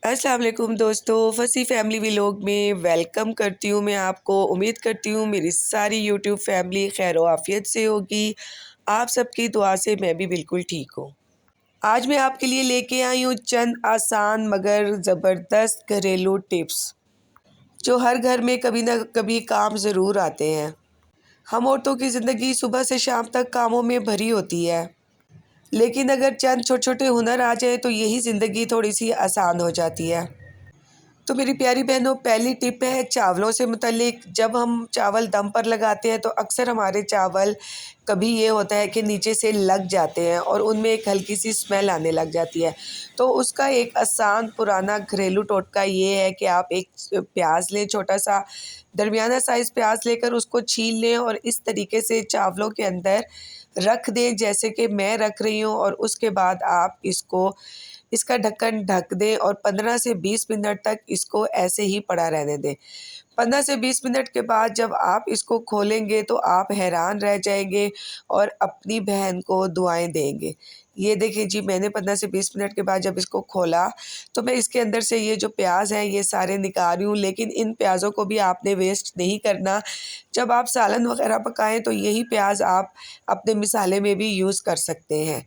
अस्सलाम वालेकुम दोस्तों, फसी फैमिली व्लॉग में वेलकम करती हूँ मैं आपको। उम्मीद करती हूँ मेरी सारी यूट्यूब फैमिली खैर आफियत से होगी। आप सबकी दुआ से मैं भी बिल्कुल ठीक हूँ। आज मैं आपके लिए लेके आई हूँ चंद आसान मगर ज़बरदस्त घरेलू टिप्स जो हर घर में कभी ना कभी काम ज़रूर आते हैं। हम औरतों की ज़िंदगी सुबह से शाम तक कामों में भरी होती है, लेकिन अगर चंद छोटे छोटे हुनर आ जाए तो यही ज़िंदगी थोड़ी सी आसान हो जाती है। तो मेरी प्यारी बहनों, पहली टिप है चावलों से मुतल्लिक। जब हम चावल दम पर लगाते हैं तो अक्सर हमारे चावल कभी ये होता है कि नीचे से लग जाते हैं और उनमें एक हल्की सी स्मेल आने लग जाती है। तो उसका एक आसान पुराना घरेलू टोटका ये है कि आप एक प्याज लें, छोटा सा दरमियाना साइज़ प्याज लेकर उसको छील लें और इस तरीके से चावलों के अंदर रख दें जैसे कि मैं रख रही हूँ। और उसके बाद आप इसका ढक्कन ढक दें और 15 से 20 मिनट तक इसको ऐसे ही पड़ा रहने दें। 15 से 20 मिनट के बाद जब आप इसको खोलेंगे तो आप हैरान रह जाएंगे और अपनी बहन को दुआएं देंगे। ये देखिए जी, मैंने 15 से 20 मिनट के बाद जब इसको खोला तो मैं इसके अंदर से ये जो प्याज हैं ये सारे निकाल रही हूँ। लेकिन इन प्याज़ों को भी आपने वेस्ट नहीं करना। जब आप सालन वगैरह पकाएं तो यही प्याज आप अपने मिसाले में भी यूज़ कर सकते हैं।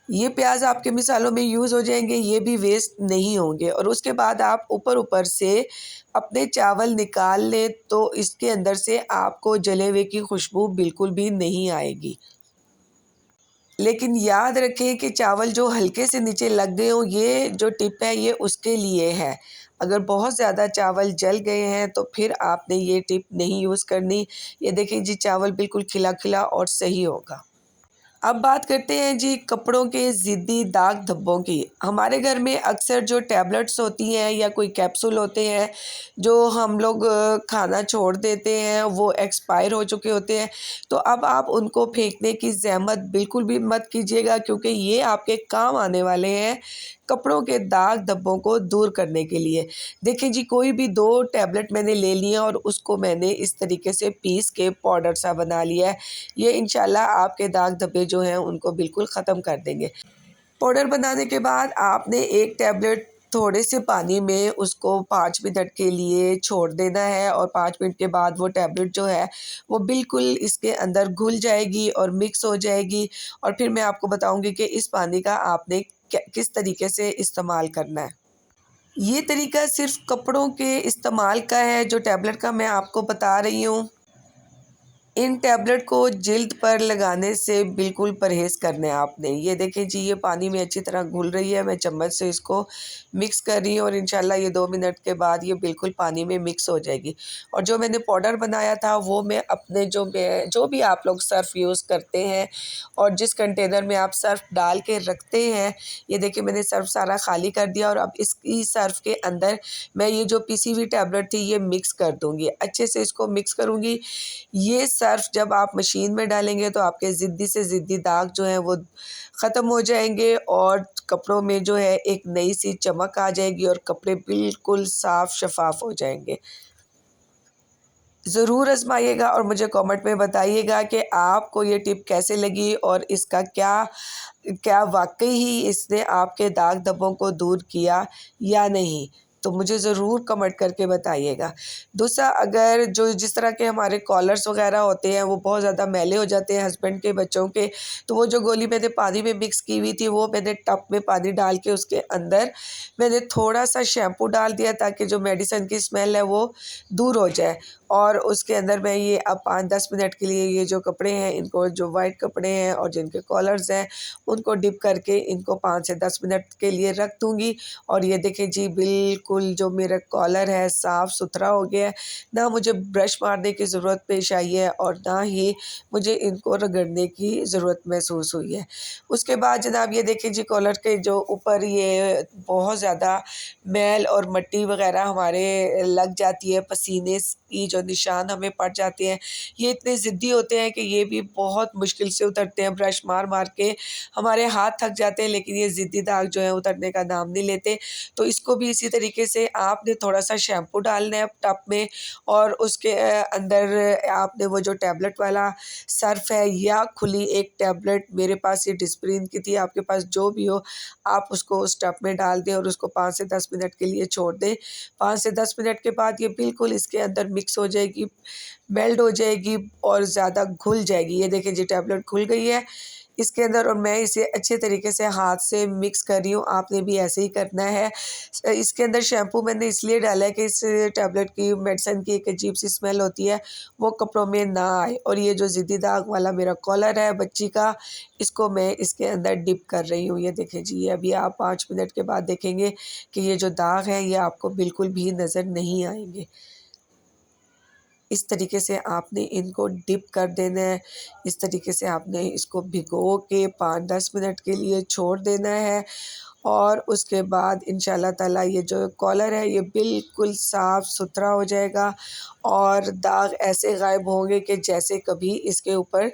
ये प्याज आपके मिसालों में यूज़ हो जाएंगे, ये भी वेस्ट नहीं होंगे। और उसके बाद आप ऊपर ऊपर से अपने चावल निकाल लें तो इसके अंदर से आपको जले हुए की खुशबू बिल्कुल भी नहीं आएगी। लेकिन याद रखें कि चावल जो हल्के से नीचे लग गए हों, ये जो टिप है ये उसके लिए है। अगर बहुत ज़्यादा चावल जल गए हैं तो फिर आपने ये टिप नहीं यूज़ करनी। ये देखिए जी, चावल बिल्कुल खिला खिला और सही होगा। अब बात करते हैं जी कपड़ों के ज़िद्दी दाग धब्बों की। हमारे घर में अक्सर जो टैबलेट्स होती हैं या कोई कैप्सूल होते हैं जो हम लोग खाना छोड़ देते हैं, वो एक्सपायर हो चुके होते हैं। तो अब आप उनको फेंकने की ज़हमत बिल्कुल भी मत कीजिएगा, क्योंकि ये आपके काम आने वाले हैं कपड़ों के दाग धब्बों को दूर करने के लिए। देखिए जी, कोई भी 2 टैबलेट मैंने ले लिए और उसको मैंने इस तरीके से पीस के पाउडर सा बना लिया है। ये इंशाल्लाह आपके दाग धब्बे जो हैं उनको बिल्कुल ख़त्म कर देंगे। पाउडर बनाने के बाद आपने एक टैबलेट थोड़े से पानी में उसको 5 मिनट के लिए छोड़ देना है और 5 मिनट के बाद वो टैबलेट जो है वो बिल्कुल इसके अंदर घुल जाएगी और मिक्स हो जाएगी। और फिर मैं आपको बताऊंगी कि इस पानी का आपने किस तरीके से इस्तेमाल करना है। ये तरीका सिर्फ कपड़ों के इस्तेमाल का है जो टैबलेट का मैं आपको बता रही हूँ। इन टैबलेट को जिल्द पर लगाने से बिल्कुल परहेज़ करना है आपने। ये देखें जी, ये पानी में अच्छी तरह घुल रही है। मैं चम्मच से इसको मिक्स कर रही हूँ और इंशाल्लाह ये 2 मिनट के बाद ये बिल्कुल पानी में मिक्स हो जाएगी। और जो मैंने पाउडर बनाया था वो मैं अपने जो भी आप लोग सर्फ़ यूज़ करते हैं और जिस कंटेनर में आप सर्फ़ डाल के रखते हैं, ये देखिए मैंने सर्फ़ सारा ख़ाली कर दिया और अब इसकी सर्फ़ के अंदर मैं ये जो पिसी हुई टैबलेट थी ये मिक्स कर दूँगी। अच्छे से इसको मिक्स करूँगी। ये सर्फ़ जब आप मशीन में डालेंगे तो आपके ज़िद्दी से ज़िद्दी दाग जो हैं वो ख़त्म हो जाएंगे और कपड़ों में जो है एक नई सी चमक आ जाएगी और कपड़े बिल्कुल साफ़ शफ़ाफ़ हो जाएंगे। ज़रूर आज़माइएगा और मुझे कमेंट में बताइएगा कि आपको ये टिप कैसे लगी और इसका क्या क्या वाक़ई ही इसने आपके दाग धब्बों को दूर किया या नहीं। तो मुझे ज़रूर कमेंट करके बताइएगा। दूसरा, अगर जो जिस तरह के हमारे कॉलर्स वग़ैरह होते हैं वो बहुत ज़्यादा मैले हो जाते हैं हस्बैंड के, बच्चों के, तो वो जो गोली मैंने पानी में मिक्स की हुई थी वो मैंने टब में पानी डाल के उसके अंदर मैंने थोड़ा-सा शैम्पू डाल दिया ताकि जो मेडिसिन की स्मेल है वो दूर हो जाए। और उसके अंदर मैं ये अब 5-10 मिनट के लिए ये जो कपड़े हैं इनको, जो वाइट कपड़े हैं और जिनके कॉलर्स हैं, उनको डिप करके इनको 5 से 10 मिनट के लिए रख दूँगी। और ये देखिए जी, बिल्कुल जो मेरा कॉलर है साफ़ सुथरा हो गया है। ना मुझे ब्रश मारने की ज़रूरत पेश आई है और ना ही मुझे इनको रगड़ने की ज़रूरत महसूस हुई है। उसके बाद जनाब ये देखिए जी, कॉलर के जो ऊपर ये बहुत ज़्यादा मैल और मिट्टी वग़ैरह हमारे लग जाती है, पसीने की जो जो निशान हमें पड़ जाते हैं, ये इतने ज़िद्दी होते हैं कि ये भी बहुत मुश्किल से उतरते हैं। ब्रश मार-मार के हमारे हाथ थक जाते हैं, लेकिन ये ज़िद्दी दाग जो हैं उतरने का नाम नहीं लेते। तो इसको भी इसी तरीके से आपने थोड़ा-सा शैम्पू डालना है टब में और उसके अंदर आपने वो जो टैबलेट वाला सर्फ़ है या खुली एक टैबलेट, मेरे पास ये डिस्प्रिन की थी, आपके पास जो भी हो, आप उसको उस टब में डाल दें और उसको 5 से 10 मिनट के लिए छोड़ दें। 5 से 10 मिनट के बाद ये बिल्कुल इसके अंदर मिक्स हो जाएगी, मेल्ट हो जाएगी और ज़्यादा घुल जाएगी। ये देखें जी, टैबलेट घुल गई है इसके अंदर और मैं इसे अच्छे तरीके से हाथ से मिक्स कर रही हूँ, आपने भी ऐसे ही करना है। इसके अंदर शैम्पू मैंने इसलिए डाला है कि इस टैबलेट की, मेडिसिन की एक अजीब-सी स्मेल होती है, वो कपड़ों में ना आए। और ये जो ज़िद्दी दाग वाला मेरा कॉलर है बच्ची का, इसको मैं इसके अंदर डिप कर रही हूँ। ये देखें जी, ये अभी आप 5 मिनट के बाद देखेंगे कि ये जो दाग हैं, ये आपको बिल्कुल भी नज़र नहीं आएँगे। इस तरीके से आपने इनको डिप कर देना है, इस तरीके से आपने इसको भिगो के 5-10 मिनट के लिए छोड़ देना है और उसके बाद इंशाल्लाह ताला ये जो कॉलर है ये बिल्कुल साफ़-सुथरा हो जाएगा और दाग ऐसे गायब होंगे कि जैसे कभी इसके ऊपर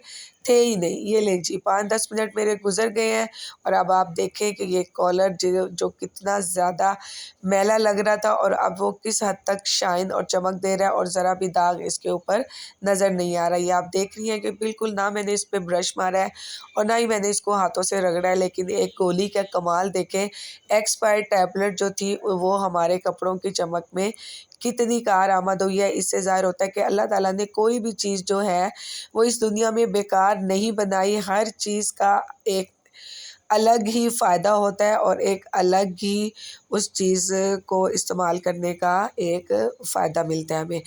थे ही नहीं। ये लें जी, 5-10 मिनट मेरे गुज़र गए हैं और अब आप देखें कि ये कॉलर जो कितना ज़्यादा मैला लग रहा था और अब वो किस हद तक शाइन और चमक दे रहा है और ज़रा भी दाग इसके ऊपर नज़र नहीं आ रहा। ये आप देख रही हैं कि बिल्कुल ना मैंने इस पे ब्रश मारा है और ना ही मैंने इसको हाथों से रगड़ा है, लेकिन एक गोली का कमाल देखें, एक्सपायर्ड टैबलेट जो थी वो हमारे कपड़ों की चमक में कितनी कारआमद हुई है। इससे ज़ाहिर होता है कि अल्लाह ताला ने कोई भी चीज़ जो है वो इस दुनिया में बेकार नहीं बनाई। हर चीज़ का एक अलग ही फ़ायदा होता है और एक अलग ही उस चीज़ को इस्तेमाल करने का एक फ़ायदा मिलता है हमें।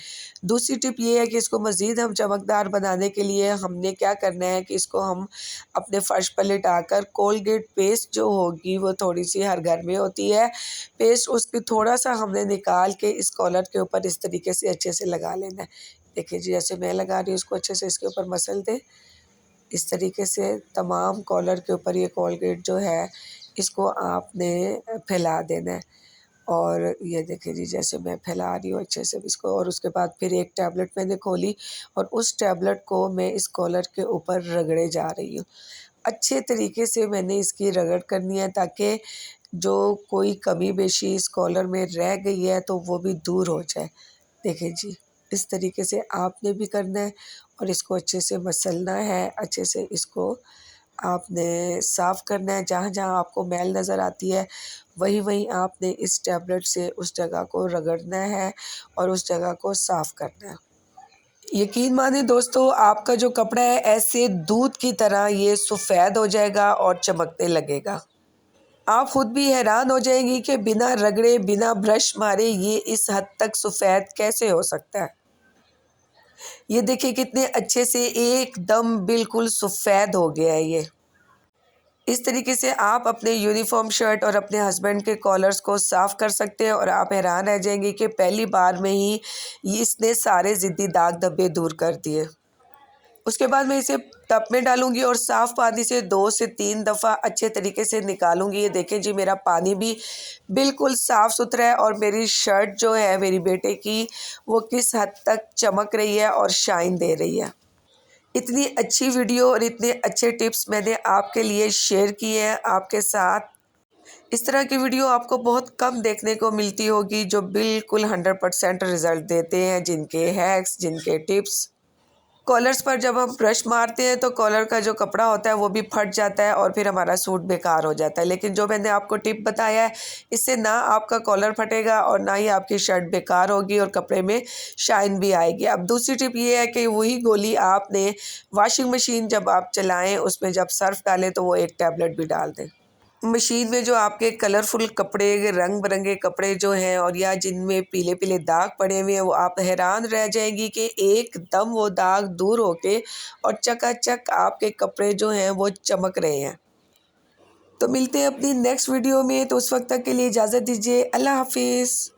दूसरी टिप ये है कि इसको मज़ीद हम चमकदार बनाने के लिए हमने क्या करना है कि इसको हम अपने फ़र्श पर लिटाकर कोलगेट पेस्ट जो होगी वो थोड़ी-सी हर घर में होती है, पेस्ट उसकी थोड़ा-सा हमने निकाल के इस कॉलर के ऊपर इस तरीके से अच्छे से लगा लेना है। देखिए जी, जैसे मैं लगा रही हूँ इसको अच्छे से इसके ऊपर मसल दें। इस तरीके से तमाम कॉलर के ऊपर ये कोलगेट जो है इसको आपने फैला देना है और ये देखिए जी, जैसे मैं फैला रही हूँ अच्छे से इसको और उसके बाद फिर एक टैबलेट मैंने खोली और उस टैबलेट को मैं इस कॉलर के ऊपर रगड़े जा रही हूँ। अच्छे तरीके से मैंने इसकी रगड़ करनी है ताकि जो कोई कमी बेशी इस कॉलर में रह गई है तो वो भी दूर हो जाए। देखिए जी, इस तरीके से आपने भी करना है और इसको अच्छे से मसलना है, अच्छे से इसको आपने साफ़ करना है। जहाँ-जहाँ आपको मैल नज़र आती है, वहीं-वहीं आपने इस टैबलेट से उस जगह को रगड़ना है और उस जगह को साफ़ करना है। यकीन मानिए दोस्तों, आपका जो कपड़ा है ऐसे दूध की तरह ये सफ़ेद हो जाएगा और चमकने लगेगा। आप खुद भी हैरान हो जाएँगी कि बिना रगड़े, बिना ब्रश मारे ये इस हद तक सफ़ेद कैसे हो सकता है। ये देखिए कितने अच्छे से एकदम बिल्कुल सफ़ेद हो गया है ये। इस तरीके से आप अपने यूनिफ़ॉर्म शर्ट और अपने हस्बैंड के कॉलर्स को साफ़ कर सकते हैं और आप हैरान रह जाएँगे कि पहली बार में ही इसने सारे ज़िद्दी दाग धब्बे दूर कर दिए। उसके बाद मैं इसे टब में डालूँगी और साफ़ पानी से 2 से 3 दफ़ा अच्छे तरीके से निकालूँगी। ये देखें जी, मेरा पानी भी बिल्कुल साफ़-सुथरा है और मेरी शर्ट जो है मेरी बेटे की, वो किस हद तक चमक रही है और शाइन दे रही है। इतनी अच्छी वीडियो और इतने अच्छे टिप्स मैंने आपके लिए शेयर किए हैं आपके साथ। इस तरह की वीडियो आपको बहुत कम देखने को मिलती होगी जो बिल्कुल 100% रिज़ल्ट देते हैं, जिनके हैक्स, जिनके टिप्स। कॉलर्स पर जब हम ब्रश मारते हैं तो कॉलर का जो कपड़ा होता है वो भी फट जाता है और फिर हमारा सूट बेकार हो जाता है। लेकिन जो मैंने आपको टिप बताया है, इससे ना आपका कॉलर फटेगा और ना ही आपकी शर्ट बेकार होगी और कपड़े में शाइन भी आएगी। अब दूसरी टिप ये है कि वही गोली आपने वॉशिंग मशीन जब आप चलाएँ, उसमें जब सर्फ़ डालें तो वो एक टैबलेट भी डाल दें। मशीन में जो आपके कलरफुल कपड़े, रंग-बिरंगे कपड़े जो हैं और या जिनमें पीले-पीले दाग पड़े हुए हैं, वो आप हैरान रह जाएँगी कि एकदम वो दाग दूर होके और चकाचक आपके कपड़े जो हैं वो चमक रहे हैं। तो मिलते हैं अपनी नेक्स्ट वीडियो में, तो उस वक़्त तक के लिए इजाज़त दीजिए। अल्लाह हाफ़िज़।